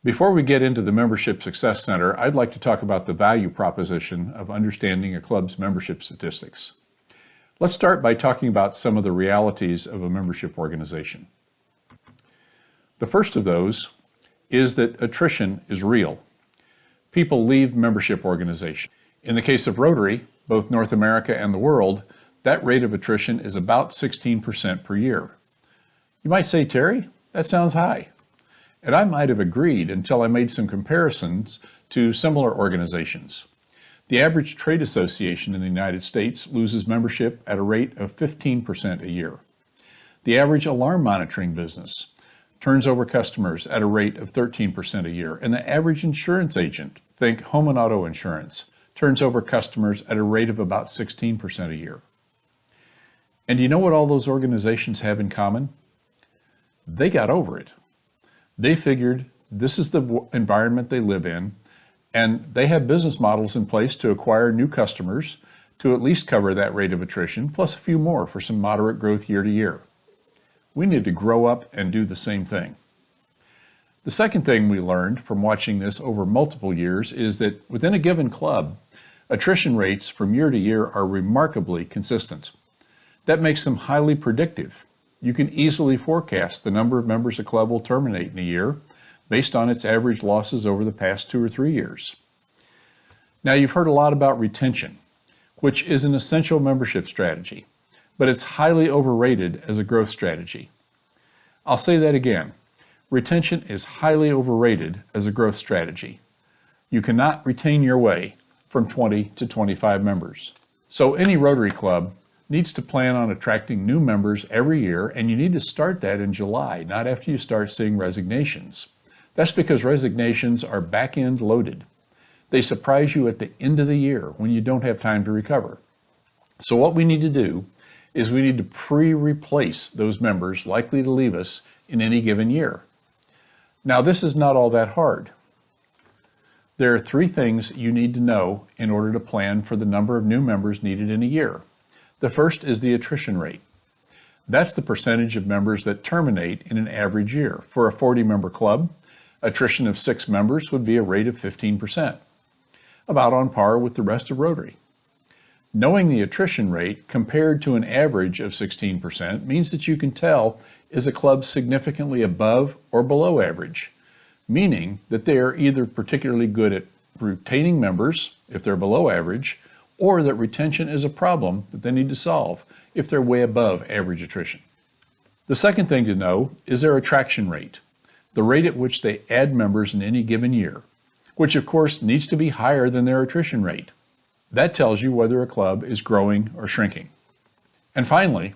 Before we get into the Membership Success Center, I'd like to talk about the value proposition of understanding a club's membership statistics. Let's start by talking about some of the realities of a membership organization. The first of those is that attrition is real. People leave membership organizations. In the case of Rotary, both North America and the world, that rate of attrition is about 16% per year. You might say, Terry, that sounds high. And I might have agreed until I made some comparisons to similar organizations. The average trade association in the United States loses membership at a rate of 15% a year. The average alarm monitoring business turns over customers at a rate of 13% a year. And the average insurance agent, think home and auto insurance, turns over customers at a rate of about 16% a year. And do you know what all those organizations have in common? They got over it. They figured this is the environment they live in, and they have business models in place to acquire new customers to at least cover that rate of attrition, plus a few more for some moderate growth year to year. We need to grow up and do the same thing. The second thing we learned from watching this over multiple years is that within a given club, attrition rates from year to year are remarkably consistent. That makes them highly predictive. You can easily forecast the number of members a club will terminate in a year based on its average losses over the past 2 or 3 years. Now, you've heard a lot about retention, which is an essential membership strategy, but it's highly overrated as a growth strategy. I'll say that again. Retention is highly overrated as a growth strategy. You cannot retain your way from 20 to 25 members. So any Rotary club needs to plan on attracting new members every year, and you need to start that in July, not after you start seeing resignations. That's because resignations are back-end loaded. They surprise you at the end of the year when you don't have time to recover. So what we need to do is we need to pre-replace those members likely to leave us in any given year. Now, this is not all that hard. There are 3 things you need to know in order to plan for the number of new members needed in a year. The first is the attrition rate. That's the percentage of members that terminate in an average year. For a 40-member club, attrition of 6 members would be a rate of 15%, about on par with the rest of Rotary. Knowing the attrition rate compared to an average of 16% means that you can tell is a club significantly above or below average, meaning that they are either particularly good at retaining members if they're below average, or that retention is a problem that they need to solve if they're way above average attrition. The second thing to know is their attraction rate, the rate at which they add members in any given year, which of course needs to be higher than their attrition rate. That tells you whether a club is growing or shrinking. And finally,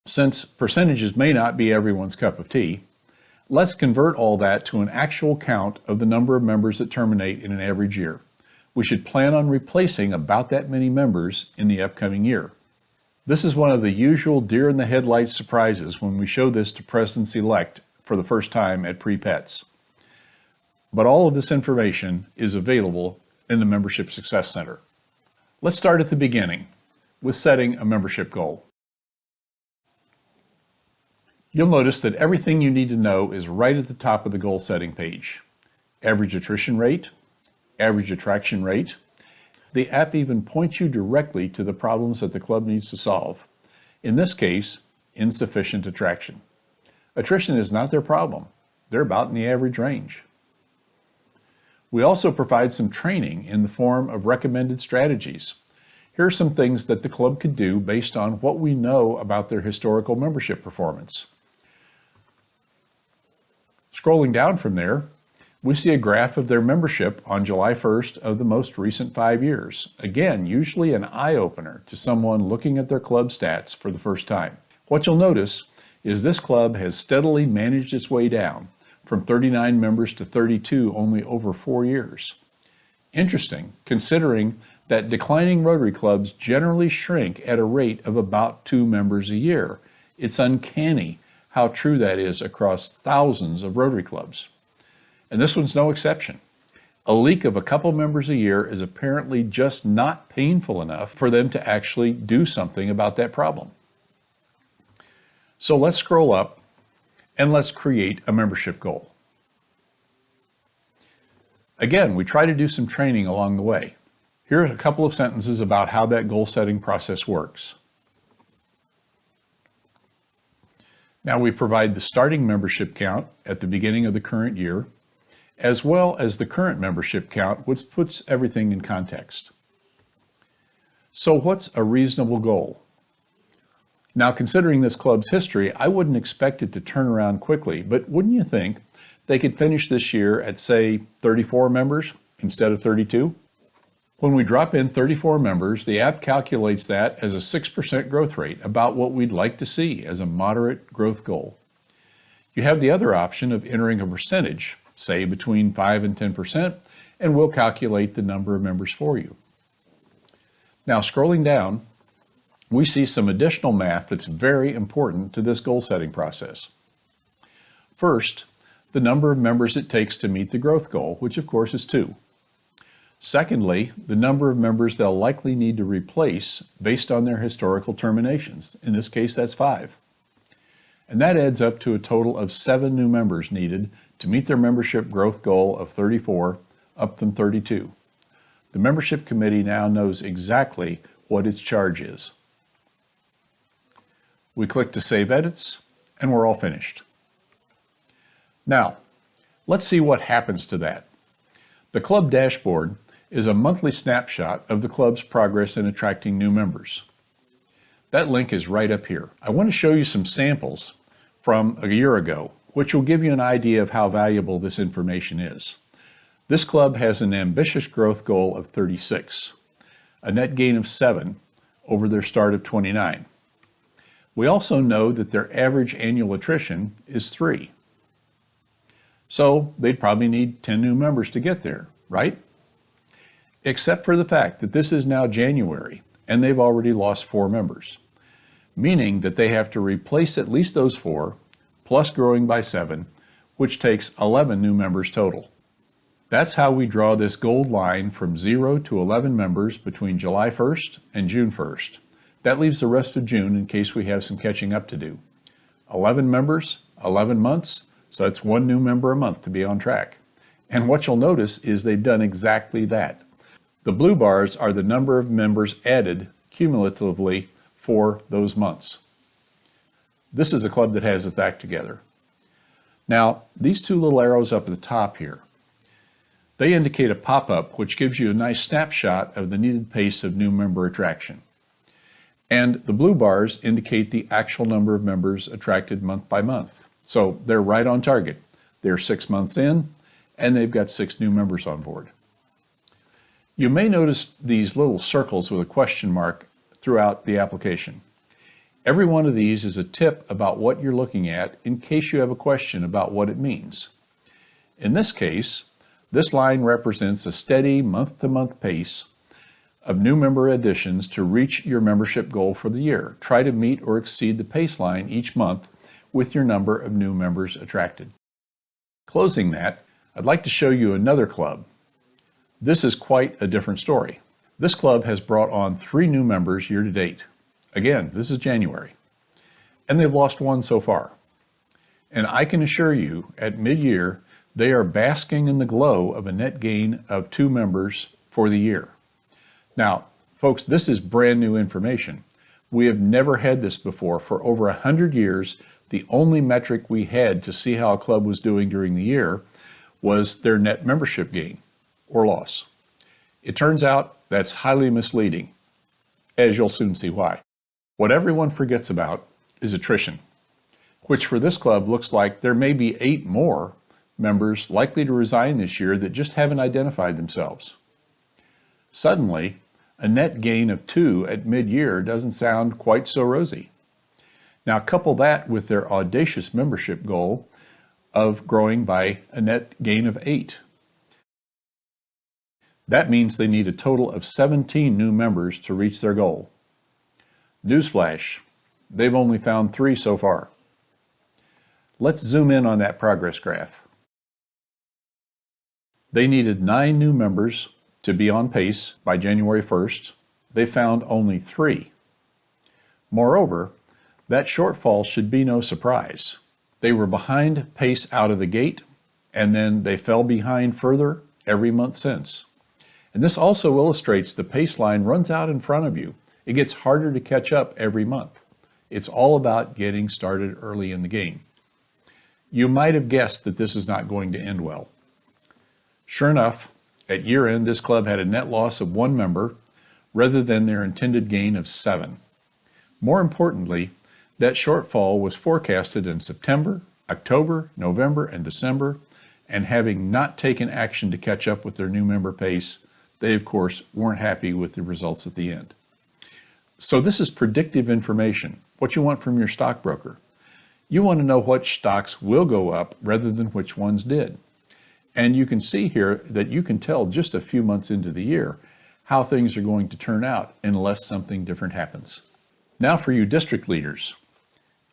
since percentages may not be everyone's cup of tea, let's convert all that to an actual count of the number of members that terminate in an average year. We should plan on replacing about that many members in the upcoming year. This is one of the usual deer in the headlights surprises when we show this to presidents-elect for the first time at pre-pets. But all of this information is available in the Membership Success Center. Let's start at the beginning with setting a membership goal. You'll notice that everything you need to know is right at the top of the goal setting page. Average attrition rate, average attraction rate. The app even points you directly to the problems that the club needs to solve. In this case, insufficient attraction. Attrition is not their problem. They're about in the average range. We also provide some training in the form of recommended strategies. Here are some things that the club could do based on what we know about their historical membership performance. Scrolling down from there, we see a graph of their membership on July 1st of the most recent 5 years. Again, usually an eye-opener to someone looking at their club stats for the first time. What you'll notice is this club has steadily managed its way down from 39 members to 32 only over 4 years. Interesting, considering that declining Rotary clubs generally shrink at a rate of about 2 members a year. It's uncanny how true that is across thousands of Rotary clubs. And this one's no exception. A leak of a couple members a year is apparently just not painful enough for them to actually do something about that problem. So let's scroll up and let's create a membership goal. Again, we try to do some training along the way. Here are a couple of sentences about how that goal setting process works. Now we provide the starting membership count at the beginning of the current year, as well as the current membership count, which puts everything in context. So what's a reasonable goal? Now, considering this club's history, I wouldn't expect it to turn around quickly, but wouldn't you think they could finish this year at, say, 34 members instead of 32? When we drop in 34 members, the app calculates that as a 6% growth rate, about what we'd like to see as a moderate growth goal. You have the other option of entering a percentage, say between 5 and 10%, and we'll calculate the number of members for you. Now, scrolling down, we see some additional math that's very important to this goal setting process. First, the number of members it takes to meet the growth goal, which of course is 2. Secondly, the number of members they'll likely need to replace based on their historical terminations. In this case, that's 5. And that adds up to a total of 7 new members needed to meet their membership growth goal of 34, up from 32. The membership committee now knows exactly what its charge is. We click to save edits, and we're all finished. Now, let's see what happens to that. The club dashboard is a monthly snapshot of the club's progress in attracting new members. That link is right up here. I want to show you some samples from a year ago, which will give you an idea of how valuable this information is. This club has an ambitious growth goal of 36, a net gain of 7 over their start of 29. We also know that their average annual attrition is 3. So they'd probably need 10 new members to get there, right? Except for the fact that this is now January and they've already lost 4 members, meaning that they have to replace at least those 4, plus growing by 7, which takes 11 new members total. That's how we draw this gold line from 0 to 11 members between July 1st and June 1st. That leaves the rest of June in case we have some catching up to do. 11 members, 11 months, so that's 1 new member a month to be on track. And what you'll notice is they've done exactly that. The blue bars are the number of members added cumulatively for those months. This is a club that has its act together. Now, these 2 little arrows up at the top here, they indicate a pop-up which gives you a nice snapshot of the needed pace of new member attraction. And the blue bars indicate the actual number of members attracted month by month. So they're right on target. They're 6 months in, and they've got 6 new members on board. You may notice these little circles with a question mark throughout the application. Every one of these is a tip about what you're looking at in case you have a question about what it means. In this case, this line represents a steady month-to-month pace of new member additions to reach your membership goal for the year. Try to meet or exceed the pace line each month with your number of new members attracted. Closing that, I'd like to show you another club. This is quite a different story. This club has brought on 3 new members year to date. Again, this is January. And they've lost 1 so far. And I can assure you, at mid-year, they are basking in the glow of a net gain of 2 members for the year. Now, folks, this is brand new information. We have never had this before. For over 100 years, the only metric we had to see how a club was doing during the year was their net membership gain or loss. It turns out that's highly misleading, as you'll soon see why. What everyone forgets about is attrition, which for this club looks like there may be 8 more members likely to resign this year that just haven't identified themselves. Suddenly, a net gain of 2 at mid-year doesn't sound quite so rosy. Now couple that with their audacious membership goal of growing by a net gain of 8. That means they need a total of 17 new members to reach their goal. Newsflash, they've only found 3 so far. Let's zoom in on that progress graph. They needed 9 new members to be on pace by January 1st. They found only 3. Moreover, that shortfall should be no surprise. They were behind pace out of the gate, and then they fell behind further every month since. And this also illustrates the pace line runs out in front of you. It gets harder to catch up every month. It's all about getting started early in the game. You might have guessed that this is not going to end well. Sure enough, at year end, this club had a net loss of 1 member rather than their intended gain of 7. More importantly, that shortfall was forecasted in September, October, November, and December, and having not taken action to catch up with their new member pace, they of course weren't happy with the results at the end. So this is predictive information, what you want from your stockbroker. You want to know which stocks will go up rather than which ones did. And you can see here that you can tell just a few months into the year how things are going to turn out unless something different happens. Now for you district leaders.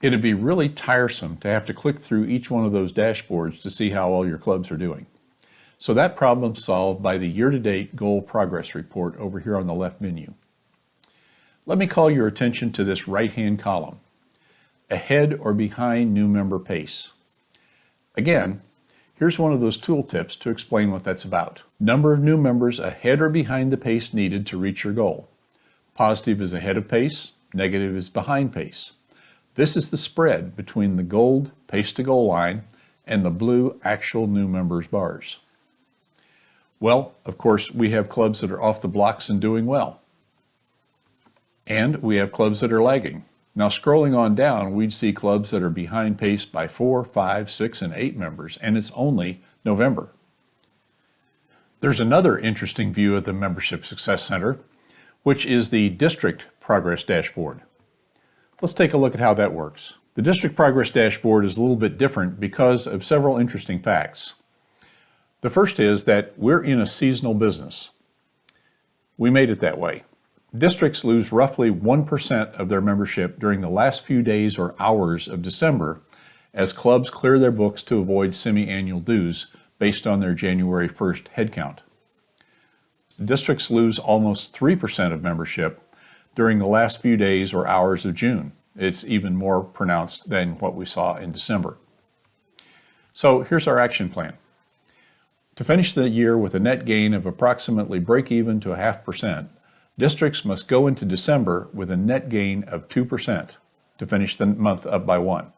It'd be really tiresome to have to click through each one of those dashboards to see how all your clubs are doing. So that problem's solved by the year-to-date goal progress report over here on the left menu. Let me call your attention to this right-hand column, ahead or behind new member pace. Again, here's one of those tooltips to explain what that's about. Number of new members ahead or behind the pace needed to reach your goal. Positive is ahead of pace, negative is behind pace. This is the spread between the gold pace to goal line and the blue actual new members bars. Well, of course, we have clubs that are off the blocks and doing well. And we have clubs that are lagging. Now, scrolling on down, we'd see clubs that are behind pace by 4, 5, 6, and 8 members, and it's only November. There's another interesting view of the Membership Success Center, which is the District Progress Dashboard. Let's take a look at how that works. The District Progress Dashboard is a little bit different because of several interesting facts. The first is that we're in a seasonal business. We made it that way. Districts lose roughly 1% of their membership during the last few days or hours of December as clubs clear their books to avoid semi-annual dues based on their January 1st headcount. Districts lose almost 3% of membership during the last few days or hours of June. It's even more pronounced than what we saw in December. So here's our action plan. To finish the year with a net gain of approximately break-even to 0.5%, districts must go into December with a net gain of 2% to finish the month up by 1.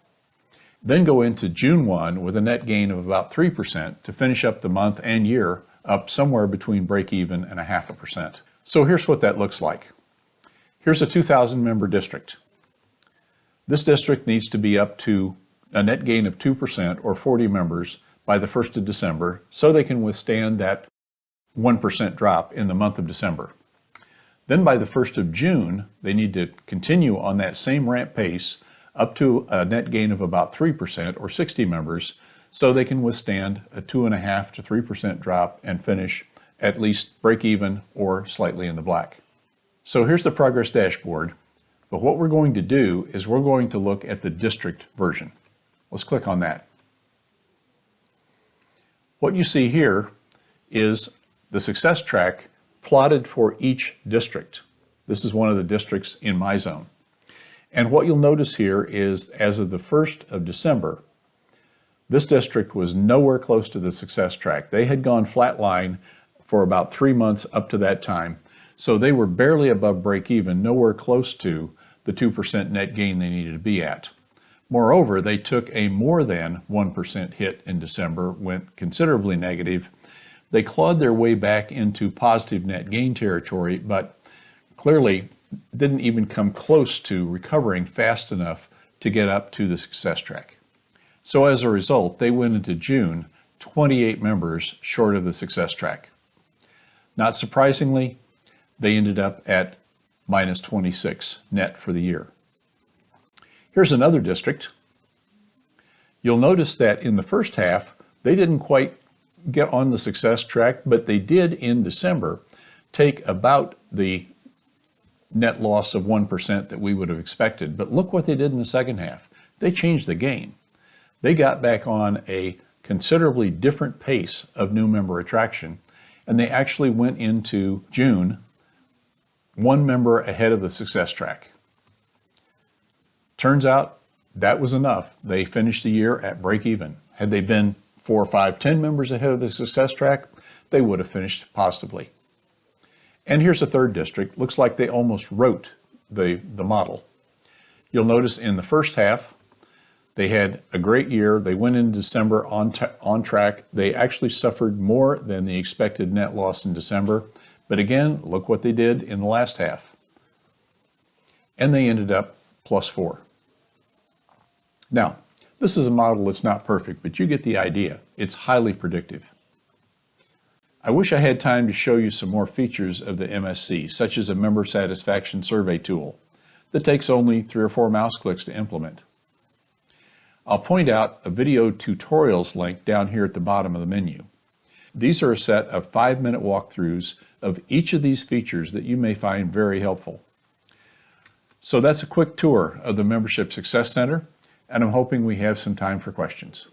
Then go into June 1 with a net gain of about 3% to finish up the month and year up somewhere between break-even and 0.5%. So here's what that looks like. Here's a 2,000 member district. This district needs to be up to a net gain of 2% or 40 members by the 1st of December so they can withstand that 1% drop in the month of December. Then by the 1st of June, they need to continue on that same ramp pace up to a net gain of about 3% or 60 members so they can withstand a 2.5% to 3% drop and finish at least break even or slightly in the black. So here's the progress dashboard, but what we're going to do is we're going to look at the district version. Let's click on that. What you see here is the success track plotted for each district. This is one of the districts in my zone. And what you'll notice here is as of the 1st of December, this district was nowhere close to the success track. They had gone flatline for about 3 months up to that time. So they were barely above break even, nowhere close to the 2% net gain they needed to be at. Moreover, they took a more than 1% hit in December, went considerably negative. They clawed their way back into positive net gain territory, but clearly didn't even come close to recovering fast enough to get up to the success track. So as a result, they went into June 28 members short of the success track. Not surprisingly, they ended up at minus 26 net for the year. Here's another district. You'll notice that in the first half, they didn't quite get on the success track, but they did in December take about the net loss of 1% that we would have expected. But look what they did in the second half. They changed the game. They got back on a considerably different pace of new member attraction, and they actually went into June 1 member ahead of the success track. Turns out that was enough. They finished the year at break even. Had they been 4, 5, 10 members ahead of the success track, they would have finished positively. And here's a third district. Looks like they almost wrote the model. You'll notice in the first half, they had a great year. They went into December on track. They actually suffered more than the expected net loss in December. But again, look what they did in the last half. And they ended up +4. Now, this is a model that's not perfect, but you get the idea. It's highly predictive. I wish I had time to show you some more features of the MSC, such as a member satisfaction survey tool that takes only 3 or 4 mouse clicks to implement. I'll point out a video tutorials link down here at the bottom of the menu. These are a set of 5-minute walkthroughs of each of these features that you may find very helpful. So that's a quick tour of the Membership Success Center, and I'm hoping we have some time for questions.